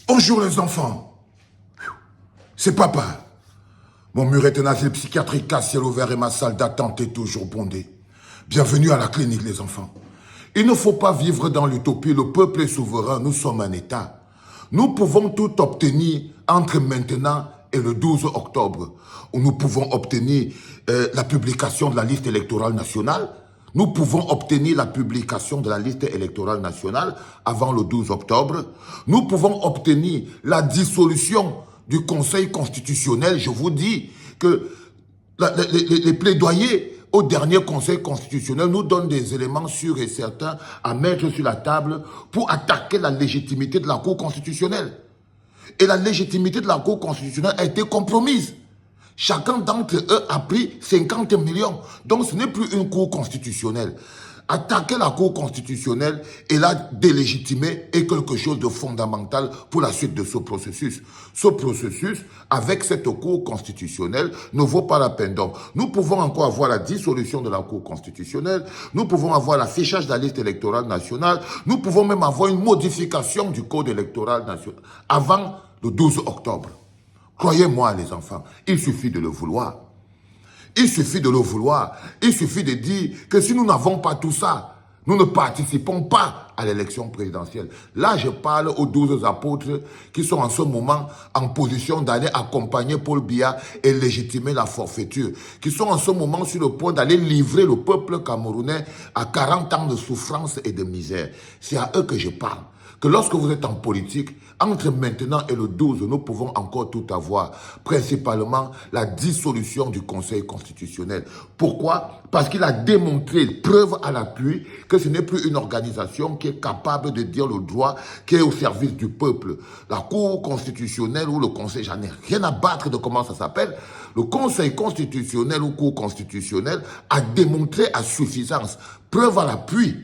Bonjour les enfants. C'est papa. Mon mur est un asile psychiatrique à ciel ouvert et ma salle d'attente est toujours bondée. Bienvenue à la clinique les enfants. Il ne faut pas vivre dans l'utopie, le peuple est souverain, nous sommes un État. Nous pouvons tout obtenir entre maintenant et le 12 octobre, où nous pouvons obtenir la publication de la liste électorale nationale. Nous pouvons obtenir la publication de la liste électorale nationale avant le 12 octobre. Nous pouvons obtenir la dissolution du Conseil constitutionnel. Je vous dis que les plaidoyers au dernier Conseil constitutionnel nous donnent des éléments sûrs et certains à mettre sur la table pour attaquer la légitimité de la Cour constitutionnelle. Et la légitimité de la Cour constitutionnelle a été compromise. Chacun d'entre eux a pris 50 millions. Donc ce n'est plus une Cour constitutionnelle. Attaquer la Cour constitutionnelle et la délégitimer est quelque chose de fondamental pour la suite de ce processus. Ce processus, avec cette Cour constitutionnelle, ne vaut pas la peine. Donc, nous pouvons encore avoir la dissolution de la Cour constitutionnelle, nous pouvons avoir l'affichage de la liste électorale nationale, nous pouvons même avoir une modification du code électoral national avant le 12 octobre. Croyez-moi les enfants, il suffit de le vouloir. Il suffit de le vouloir. Il suffit de dire que si nous n'avons pas tout ça, nous ne participons pas à l'élection présidentielle. Là, je parle aux 12 apôtres qui sont en ce moment en position d'aller accompagner Paul Biya et légitimer la forfaiture, qui sont en ce moment sur le point d'aller livrer le peuple camerounais à 40 ans de souffrance et de misère. C'est à eux que je parle. Que lorsque vous êtes en politique, entre maintenant et le 12, nous pouvons encore tout avoir. Principalement, la dissolution du Conseil constitutionnel. Pourquoi? Parce qu'il a démontré, preuve à l'appui, que ce n'est plus une organisation qui est capable de dire le droit, qui est au service du peuple. La Cour constitutionnelle ou le Conseil, j'en ai rien à battre de comment ça s'appelle. Le Conseil constitutionnel ou Cour constitutionnelle a démontré à suffisance, preuve à l'appui,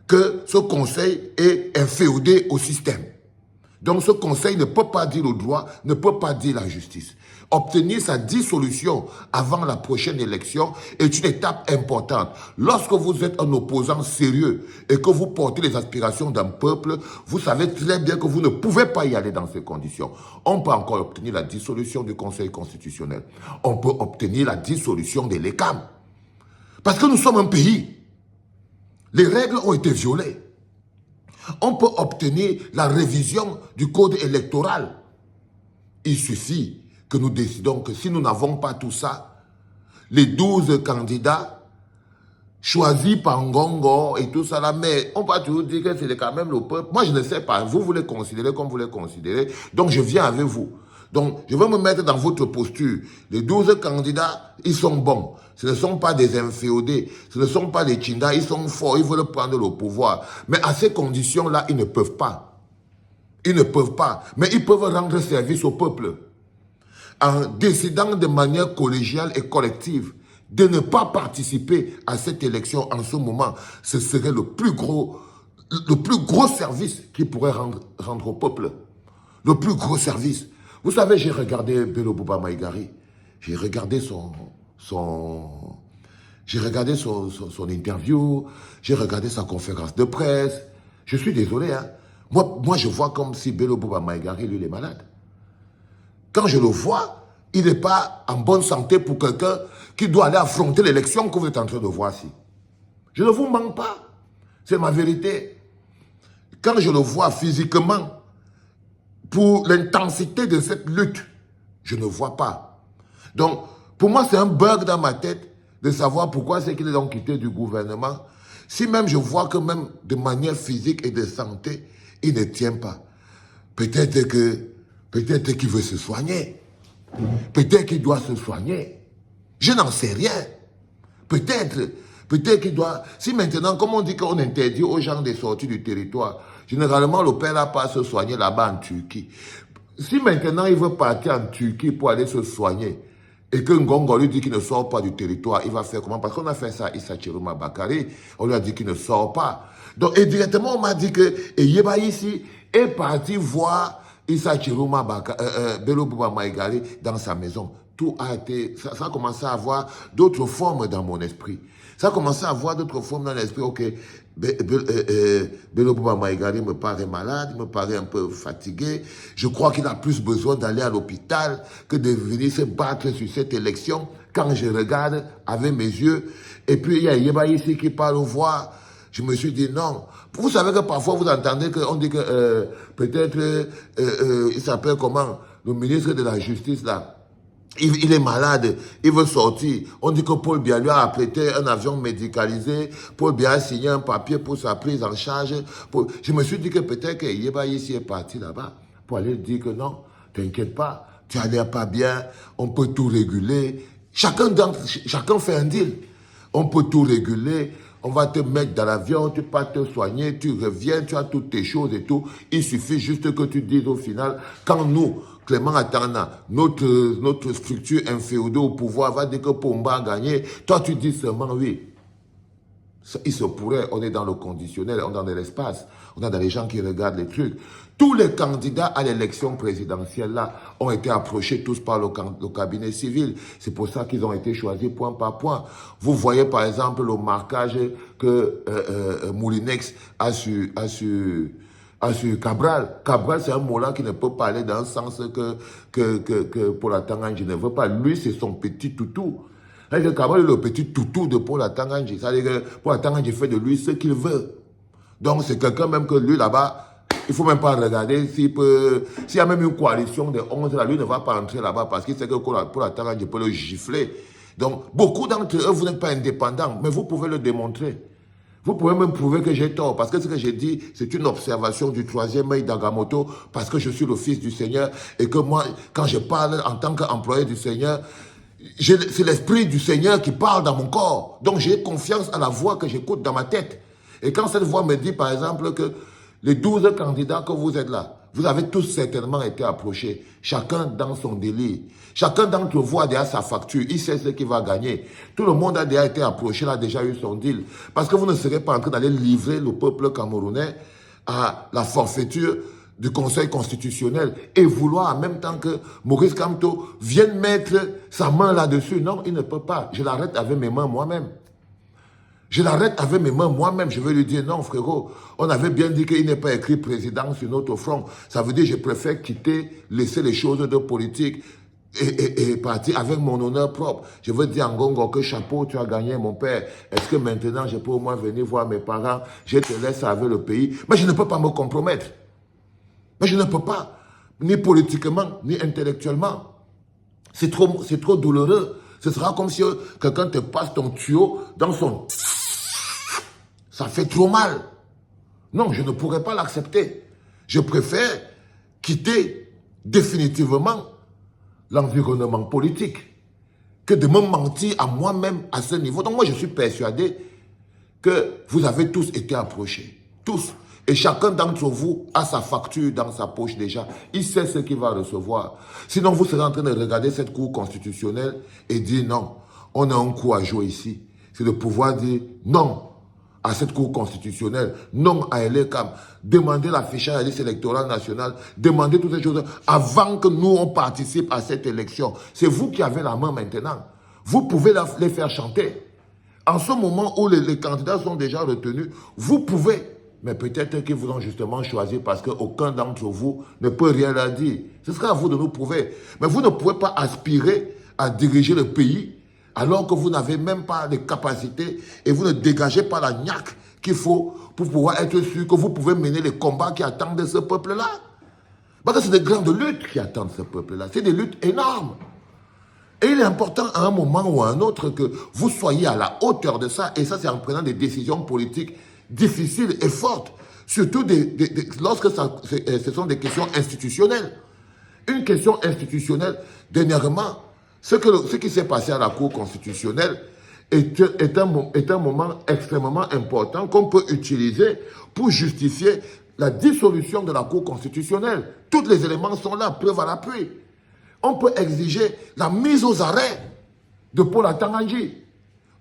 que ce conseil est inféodé au système. Donc ce conseil ne peut pas dire le droit, ne peut pas dire la justice. Obtenir sa dissolution avant la prochaine élection est une étape importante. Lorsque vous êtes un opposant sérieux et que vous portez les aspirations d'un peuple, vous savez très bien que vous ne pouvez pas y aller dans ces conditions. On peut encore obtenir la dissolution du Conseil constitutionnel. On peut obtenir la dissolution de l'ECAM. Parce que nous sommes un pays. Les règles ont été violées. On peut obtenir la révision du code électoral. Il suffit que nous décidons que si nous n'avons pas tout ça, les 12 candidats choisis par Ngongo et tout ça là, mais on va toujours dire que c'est quand même le peuple. Moi, je ne sais pas. Vous voulez considérer comme vous voulez considérer. Donc, je viens avec vous. Donc, je vais me mettre dans votre posture. Les 12 candidats, ils sont bons. Ce ne sont pas des inféodés. Ce ne sont pas des Tchinda. Ils sont forts. Ils veulent prendre le pouvoir. Mais à ces conditions-là, ils ne peuvent pas. Ils ne peuvent pas. Mais ils peuvent rendre service au peuple. En décidant de manière collégiale et collective de ne pas participer à cette élection en ce moment, ce serait le plus gros service qu'ils pourraient rendre au peuple. Le plus gros service. Vous savez, j'ai regardé Bello Bouba Maïgari, j'ai regardé son interview, j'ai regardé sa conférence de presse. Je suis désolé, hein. Moi, je vois comme si Bello Bouba Maïgari, lui, il est malade. Quand je le vois, il n'est pas en bonne santé pour quelqu'un qui doit aller affronter l'élection que vous êtes en train de voir ici. Je ne vous mens pas. C'est ma vérité. Quand je le vois physiquement, pour l'intensité de cette lutte, je ne vois pas. Donc, pour moi, c'est un bug dans ma tête de savoir pourquoi c'est qu'il est donc quitté du gouvernement. Si même je vois que même de manière physique et de santé, il ne tient pas. Peut-être qu'il veut se soigner. Peut-être qu'il doit se soigner. Je n'en sais rien. Peut-être qu'il doit... Si maintenant, comme on dit qu'on interdit aux gens de sortir du territoire, généralement, le père n'a pas à se soigner là-bas en Turquie. Si maintenant, il veut partir en Turquie pour aller se soigner, et que Ngongo lui dit qu'il ne sort pas du territoire, il va faire comment? Parce qu'on a fait ça à Issa Chiruma Bakari, on lui a dit qu'il ne sort pas. Donc, et directement, on m'a dit que Yeba ici est parti voir Issa Chiruma Bello Bouba Maïgari dans sa maison. tout a été, ça a commencé à avoir d'autres formes dans mon esprit. Ça a commencé à avoir d'autres formes dans l'esprit. Ok, Bello Bouba Maïgari me paraît malade, me paraît un peu fatigué. Je crois qu'il a plus besoin d'aller à l'hôpital que de venir se battre sur cette élection. Quand je regarde avec mes yeux, et puis il y a Yeba ici qui parle aux voix, je me suis dit non. Vous savez que parfois vous entendez qu'on dit que peut-être, il s'appelle comment, le ministre de la Justice là, il est malade, il veut sortir. On dit que Paul Biya lui a prêté un avion médicalisé. Paul Biya a signé un papier pour sa prise en charge. Je me suis dit que peut-être que Yeba ici est parti là-bas pour aller dire que non, t'inquiète pas, tu n'as l'air pas bien, on peut tout réguler. Chacun fait un deal. On peut tout réguler. On va te mettre dans l'avion, tu pars te soigner, tu reviens, tu as toutes tes choses et tout. Il suffit juste que tu dises au final, quand nous, Clément Atana, notre structure inféodée au pouvoir va dire que Pomba a gagné, toi tu dis seulement oui. Il se pourrait, on est dans le conditionnel, on est dans l'espace, on est dans les gens qui regardent les trucs. Tous les candidats à l'élection présidentielle là ont été approchés tous par le cabinet civil. C'est pour ça qu'ils ont été choisis point par point. Vous voyez par exemple le marquage que Moulinex a sur Cabral. Cabral, c'est un mot-là qui ne peut pas aller dans le sens que Paul Atanganji ne veut pas. Lui, c'est son petit toutou. Cabral est le petit toutou de Paul Atanganji. C'est-à-dire que Paul Atanganji fait de lui ce qu'il veut. Donc, c'est quelqu'un même que lui, là-bas, il ne faut même pas regarder s'il y a même une coalition de 11, là, lui ne va pas entrer là-bas parce qu'il sait que Paul Atanganji peut le gifler. Donc, beaucoup d'entre eux, vous n'êtes pas indépendants, mais vous pouvez le démontrer. Vous pouvez même prouver que j'ai tort, parce que ce que j'ai dit, c'est une observation du troisième œil d'Agamotto, parce que je suis le fils du Seigneur, et que moi, quand je parle en tant qu'employé du Seigneur, c'est l'esprit du Seigneur qui parle dans mon corps. Donc j'ai confiance à la voix que j'écoute dans ma tête. Et quand cette voix me dit, par exemple, que les 12 candidats que vous êtes là, vous avez tous certainement été approchés, chacun dans son délire. Chacun d'entre vous a déjà sa facture, il sait ce qu'il va gagner. Tout le monde a déjà été approché, a déjà eu son deal. Parce que vous ne serez pas en train d'aller livrer le peuple camerounais à la forfaiture du Conseil constitutionnel et vouloir en même temps que Maurice Kamto vienne mettre sa main là-dessus. Non, il ne peut pas. Je l'arrête avec mes mains moi-même. Je l'arrête avec mes mains moi-même. Je vais lui dire, non frérot, on avait bien dit qu'il n'est pas écrit président sur notre front. Ça veut dire que je préfère quitter, laisser les choses de politique et partir avec mon honneur propre. Je veux dire en Ngongo que chapeau, tu as gagné mon père. Est-ce que maintenant je peux au moins venir voir mes parents? Je te laisse avec le pays. Mais je ne peux pas me compromettre. Mais je ne peux pas, ni politiquement, ni intellectuellement. C'est trop douloureux. Ce sera comme si quelqu'un te passe ton tuyau dans son... Ça fait trop mal. Non, je ne pourrais pas l'accepter. Je préfère quitter définitivement l'environnement politique que de me mentir à moi-même à ce niveau. Donc moi, je suis persuadé que vous avez tous été approchés. Tous. Et chacun d'entre vous a sa facture dans sa poche déjà. Il sait ce qu'il va recevoir. Sinon, vous serez en train de regarder cette cour constitutionnelle et dire non, on a un coup à jouer ici. C'est de pouvoir dire non à cette cour constitutionnelle, non à LECAM, demander l'affichage à la liste électorale nationale, demander toutes ces choses avant que nous, on participe à cette élection. C'est vous qui avez la main maintenant. Vous pouvez les faire chanter. En ce moment où les candidats sont déjà retenus, vous pouvez. Mais peut-être qu'ils vous ont justement choisi parce qu'aucun d'entre vous ne peut rien leur dire. Ce sera à vous de nous prouver. Mais vous ne pouvez pas aspirer à diriger le pays alors que vous n'avez même pas les capacités et vous ne dégagez pas la niaque qu'il faut pour pouvoir être sûr que vous pouvez mener les combats qui attendent ce peuple-là. Parce que c'est des grandes luttes qui attendent ce peuple-là. C'est des luttes énormes. Et il est important à un moment ou à un autre que vous soyez à la hauteur de ça. Et ça, c'est en prenant des décisions politiques difficiles et fortes. Surtout lorsque ce sont des questions institutionnelles. Une question institutionnelle, dernièrement, ce qui s'est passé à la Cour constitutionnelle est un moment extrêmement important qu'on peut utiliser pour justifier la dissolution de la Cour constitutionnelle. Tous les éléments sont là, preuve à l'appui. On peut exiger la mise aux arrêts de Paul Atanganji.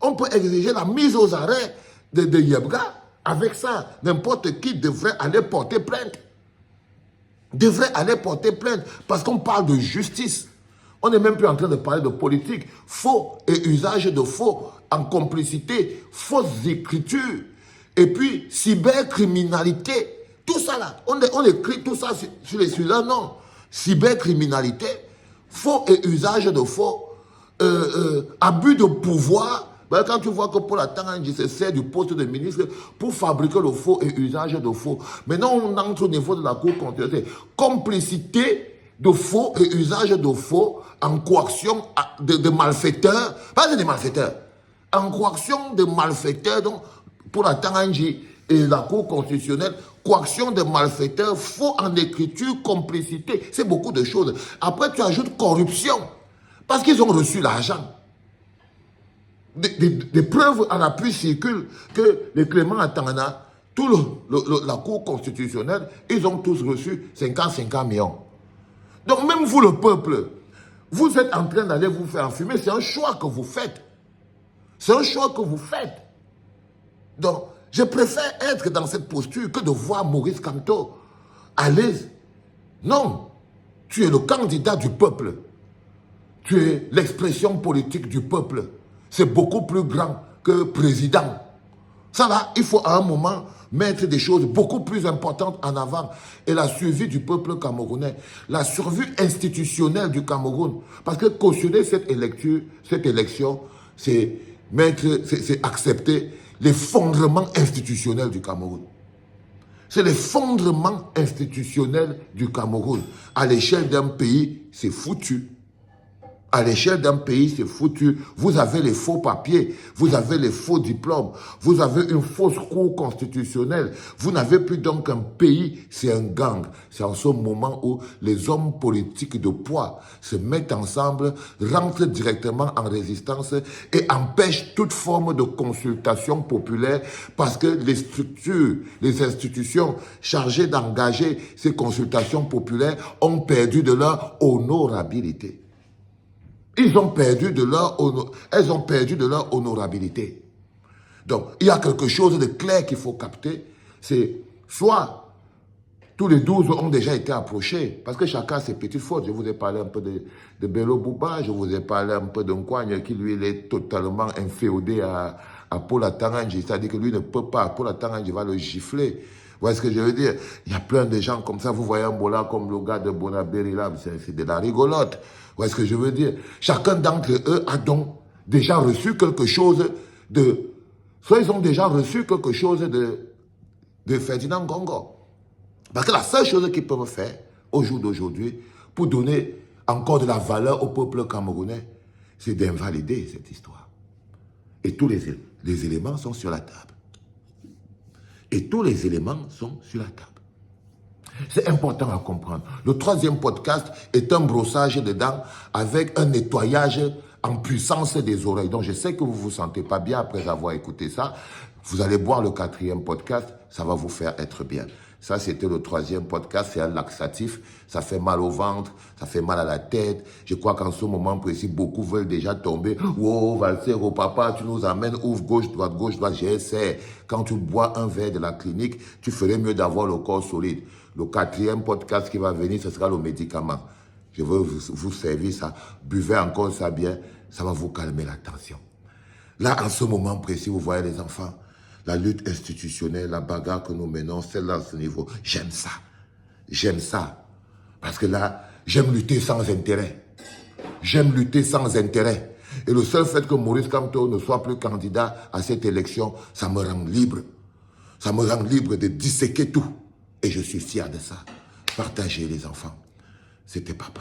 On peut exiger la mise aux arrêts de Yebga. Avec ça, n'importe qui devrait aller porter plainte. Devrait aller porter plainte parce qu'on parle de justice. On n'est même plus en train de parler de politique. Faux et usage de faux en complicité, fausses écritures. Et puis, cybercriminalité. Tout ça là, on écrit tout ça sur les sujets. Non. Cybercriminalité, faux et usage de faux, abus de pouvoir. Ben, quand tu vois que Paul Atanga se sert du poste de ministre pour fabriquer le faux et usage de faux. Maintenant, on entre au niveau de la Cour constitutionnelle. Complicité de faux et usage de faux en coaction de malfaiteurs. Pas des malfaiteurs. En coaction de malfaiteurs, donc, pour la Tanganji et la Cour constitutionnelle, coaction de malfaiteurs, faux en écriture, complicité, c'est beaucoup de choses. Après, tu ajoutes corruption, parce qu'ils ont reçu l'argent. Des preuves à l'appui circulent que les Clément Atangana, la Cour constitutionnelle, ils ont tous reçu 50 millions. Donc même vous, le peuple, vous êtes en train d'aller vous faire enfumer, c'est un choix que vous faites. C'est un choix que vous faites. Donc, je préfère être dans cette posture que de voir Maurice Kamto à l'aise. Non, tu es le candidat du peuple. Tu es l'expression politique du peuple. C'est beaucoup plus grand que président. Ça là, il faut à un moment mettre des choses beaucoup plus importantes en avant. Et la survie du peuple camerounais, la survie institutionnelle du Cameroun. Parce que cautionner cette élection, c'est accepter l'effondrement institutionnel du Cameroun. C'est l'effondrement institutionnel du Cameroun. À l'échelle d'un pays, c'est foutu. À l'échelle d'un pays, c'est foutu. Vous avez les faux papiers, vous avez les faux diplômes, vous avez une fausse cour constitutionnelle. Vous n'avez plus donc un pays, c'est un gang. C'est en ce moment où les hommes politiques de poids se mettent ensemble, rentrent directement en résistance et empêchent toute forme de consultation populaire parce que les structures, les institutions chargées d'engager ces consultations populaires ont perdu de leur honorabilité. Elles ont perdu de leur honorabilité. Donc, il y a quelque chose de clair qu'il faut capter. C'est soit tous les 12 ont déjà été approchés, parce que chacun a ses petites fautes. Je vous ai parlé un peu de Bello Bouba, je vous ai parlé un peu d'un Nkwanye qui, lui, il est totalement inféodé à Paul Atanga. C'est-à-dire que lui ne peut pas, Paul Atanga va le gifler. Vous voyez ce que je veux dire? Il y a plein de gens comme ça. Vous voyez un Bola comme le gars de Bonabéry là, c'est de la rigolote. Vous voyez ce que je veux dire? Chacun d'entre eux a donc déjà reçu quelque chose de... Soit ils ont déjà reçu quelque chose de Ferdinand Gongo. Parce que la seule chose qu'ils peuvent faire au jour d'aujourd'hui pour donner encore de la valeur au peuple camerounais, c'est d'invalider cette histoire. Et tous les éléments sont sur la table. Et tous les éléments sont sur la table. C'est important à comprendre. Le troisième podcast est un brossage de dents avec un nettoyage en puissance des oreilles. Donc je sais que vous ne vous sentez pas bien après avoir écouté ça. Vous allez boire le quatrième podcast, ça va vous faire être bien. Ça, c'était le troisième podcast, c'est un laxatif. Ça fait mal au ventre, ça fait mal à la tête. Je crois qu'en ce moment précis, beaucoup veulent déjà tomber. Oh, Valser, oh papa, tu nous amènes, ouvre gauche, droite, j'essaie. Quand tu bois un verre de la clinique, tu ferais mieux d'avoir le corps solide. Le quatrième podcast qui va venir, ce sera le médicament. Je veux vous servir ça. Buvez encore ça bien, ça va vous calmer la tension. Là, en ce moment précis, vous voyez les enfants, la lutte institutionnelle, la bagarre que nous menons, celle-là à ce niveau, j'aime ça. J'aime ça. Parce que là, j'aime lutter sans intérêt. J'aime lutter sans intérêt. Et le seul fait que Maurice Kamto ne soit plus candidat à cette élection, ça me rend libre. Ça me rend libre de disséquer tout. Et je suis fier de ça. Partagez les enfants. C'était papa.